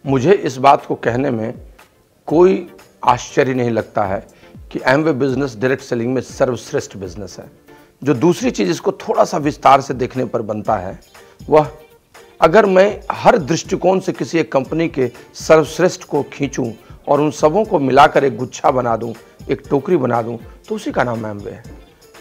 मुझे इस बात को कहने में कोई आश्चर्य नहीं लगता है कि एमवे बिजनेस डायरेक्ट सेलिंग में सर्वश्रेष्ठ बिजनेस है। जो दूसरी चीज़ इसको थोड़ा सा विस्तार से देखने पर बनता है वह, अगर मैं हर दृष्टिकोण से किसी एक कंपनी के सर्वश्रेष्ठ को खींचूं और उन सबों को मिलाकर एक गुच्छा बना दूं, एक टोकरी बना दूं, तो उसी का नाम एमवे है।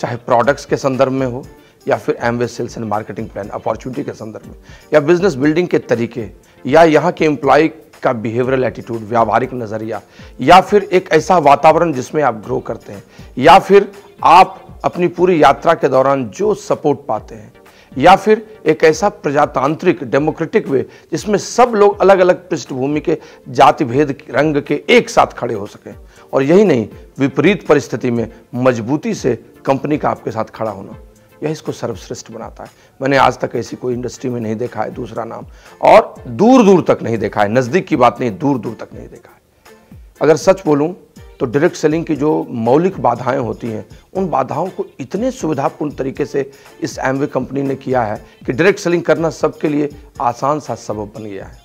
चाहे प्रोडक्ट्स के संदर्भ में हो, या फिर Amway sales and marketing plan opportunity के संदर्भ में, या बिजनेस बिल्डिंग के तरीके, या यहाँ के एम्प्लॉय का बिहेवियरल एटीट्यूड, व्यावहारिक नज़रिया, या फिर एक ऐसा वातावरण जिसमें आप ग्रो करते हैं, या फिर आप अपनी पूरी यात्रा के दौरान जो सपोर्ट पाते हैं, या फिर एक ऐसा प्रजातांत्रिक डेमोक्रेटिक वे जिसमें सब लोग अलग अलग पृष्ठभूमि के, जाति भेद रंग के एक साथ खड़े हो सकें। और यही नहीं, विपरीत परिस्थिति में मजबूती से कंपनी का आपके साथ खड़ा होना, यह इसको सर्वश्रेष्ठ बनाता है। मैंने आज तक ऐसी कोई इंडस्ट्री में नहीं देखा है दूसरा नाम, और दूर दूर तक नहीं देखा है। नज़दीक की बात नहीं, दूर दूर तक नहीं देखा है। अगर सच बोलूं तो डायरेक्ट सेलिंग की जो मौलिक बाधाएं होती हैं, उन बाधाओं को इतने सुविधापूर्ण तरीके से इस एमवे कंपनी ने किया है कि डायरेक्ट सेलिंग करना सबके लिए आसान सा सबब बन गया है।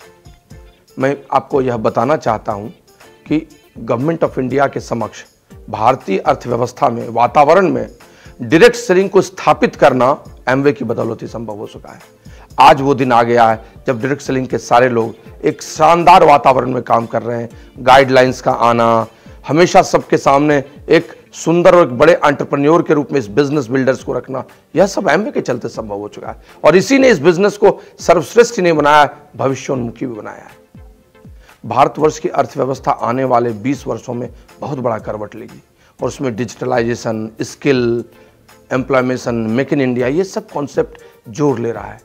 मैं आपको यह बताना चाहता हूं कि गवर्नमेंट ऑफ इंडिया के समक्ष भारतीय अर्थव्यवस्था में, वातावरण में डायरेक्ट सेलिंग को स्थापित करना एमवे की बदौलत ही संभव हो सका है। आज वो दिन आ गया है जब डायरेक्ट सेलिंग के सारे लोग एक शानदार वातावरण में काम कर रहे हैं। गाइडलाइंस का आना, हमेशा सबके सामने एक सुंदर और एक बड़े एंटरप्रेन्योर के रूप में इस बिजनेस बिल्डर्स को रखना, यह सब एमवे के चलते संभव हो चुका है। और इसी ने इस बिजनेस को सर्वश्रेष्ठ नहीं बनाया, भविष्योन्मुखी भी बनाया है। भारतवर्ष की अर्थव्यवस्था आने वाले 20 वर्षों में बहुत बड़ा करवट लेगी, और उसमें digitalization, skill, employment, make in India, ये सब कॉन्सेप्ट जोर ले रहा है।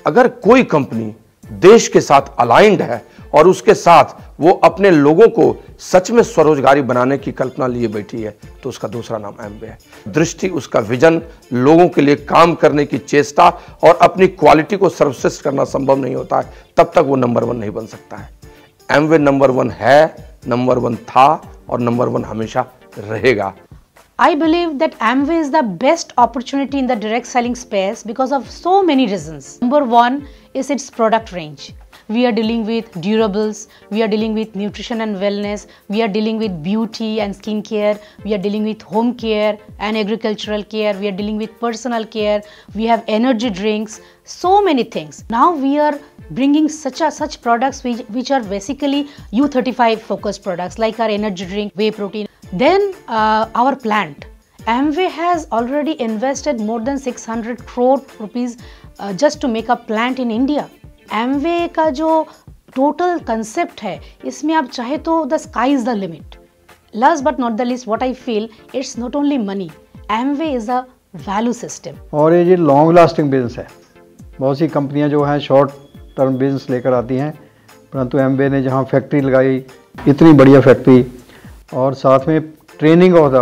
अगर कोई कंपनी देश के साथ अलाइंड है और उसके साथ वो अपने लोगों को सच में स्वरोजगारी बनाने की कल्पना लिए बैठी है, तो उसका दूसरा नाम एमवे है। दृष्टि, उसका विजन, लोगों के लिए काम करने की चेष्टा और अपनी क्वालिटी को सर्वश्रेष्ठ करना संभव नहीं होता है, तब तक वो नंबर 1 नहीं बन सकता है। एमवे नंबर 1 है, नंबर 1 था और नंबर 1 हमेशा रहेगा। I believe that Amway is the best opportunity in the direct selling space because of so many reasons. Number 1 is its product range. We are dealing with durables, we are dealing with nutrition and wellness, we are dealing with beauty and skincare, we are dealing with home care and agricultural care, we are dealing with personal care, we have energy drinks, so many things. Now we are bringing such products which are basically U35 focused products like our energy drink, whey protein. Then our plant. Amway has already invested more than 600 crore rupees just to make a plant in India. Amway का जो total concept है, इसमें आप चाहे तो the sky is the limit. Last but not the least, what I feel, it's not only money. Amway is a value system. और ये long lasting business है। बहुत सी कंपनियां जो हैं शॉर्ट टर्म बिजनेस लेकर आती हैं, परंतु एमवे ने जहां फैक्ट्री लगाई, इतनी बढ़िया फैक्ट्री, और साथ में ट्रेनिंग ऑफ द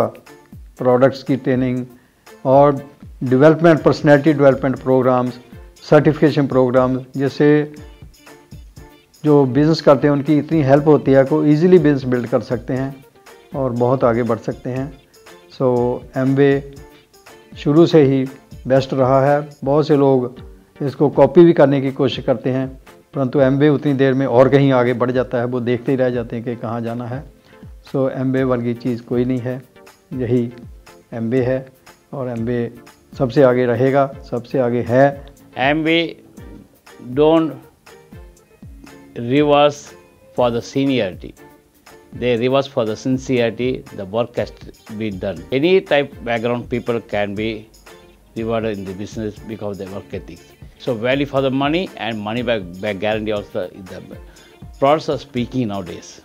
प्रोडक्ट्स की ट्रेनिंग और development, personality development programs, certification programs, जिससे जो बिज़नेस करते हैं उनकी इतनी हेल्प होती है को इजीली बिज़नेस बिल्ड कर सकते हैं और बहुत आगे बढ़ सकते हैं। सो एमवे शुरू से ही बेस्ट रहा है। बहुत से लोग इसको कॉपी भी करने की कोशिश करते हैं, परंतु एमवे उतनी देर में और कहीं आगे बढ़ जाता है, वो देखते ही रह जाते हैं कि कहाँ जाना है। सो एमवे वर्गी चीज़ कोई नहीं है, यही एमवे है और एमवे सबसे आगे रहेगा, सबसे आगे है। Amway don't reverse for the seniority, they reverse for the sincerity. The work has to be done. Any type background people can be rewarded in the business because of their work ethics. So value for the money and money back guarantee also. The products are speaking nowadays.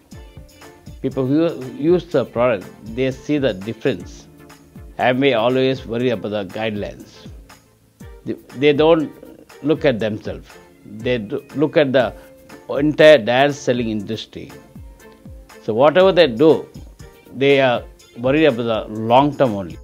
People who use the product, they see the difference. Amway always worry about the guidelines. They don't look at themselves. They look at the entire direct selling industry. So whatever they do, they are worried about the long term only.